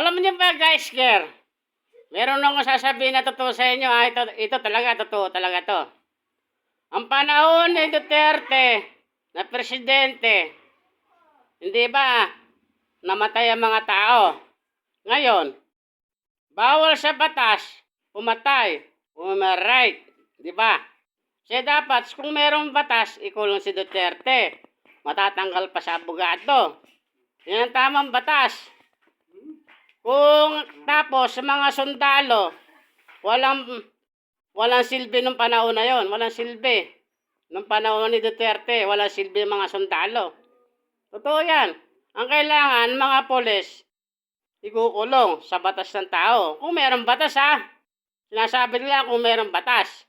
Alam niyo ba guys, Ger? Meron akong sasabihin na totoo sa inyo. Ito talaga, totoo talaga to. Ang panahon ni Duterte na presidente, hindi ba namatay ang mga tao? Ngayon, bawal sa batas, pumatay, right, di ba? Kasi dapat, kung merong batas, ikulong si Duterte. Matatanggal pa sa abogado. Yan ang tamang batas. Kung tapos sa mga sundalo, walang silbi nung panahon na yon, walang silbi. Nung panahon ni Duterte, walang silbi mga sundalo. Totoo yan. Ang kailangan, mga polis, ikukulong sa batas ng tao. Kung mayroong batas ha, sinasabi nila kung mayroong batas.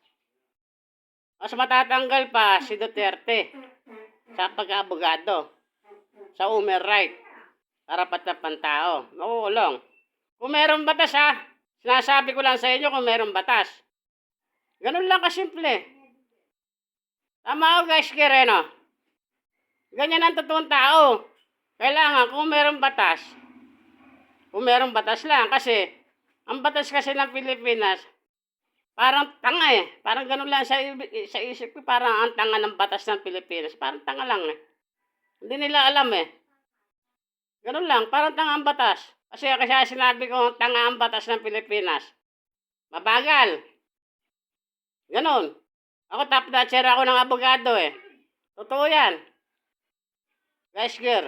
Mas matatanggal pa si Duterte sa pag-abogado, sa human right, karapat na pantao, makukulong. Kung mayroong batas ha, sinasabi ko lang sa inyo kung mayroong batas. Ganun lang kasimple. Tama o guys, Kireno? Ganyan ang totoong tao. Kailangan kung mayroong batas lang, kasi ang batas kasi ng Pilipinas, parang tanga eh. Parang ganun lang sa isip ko, parang ang tanga ng batas ng Pilipinas. Parang tanga lang eh. Hindi nila alam eh. Ganun lang, parang tanga ang batas. Kasi sinabi ko, tanga ang batas ng Pilipinas. Mabagal. Ganun. Ako top notcher ako ng abogado eh. Totoo yan. Guys, girl.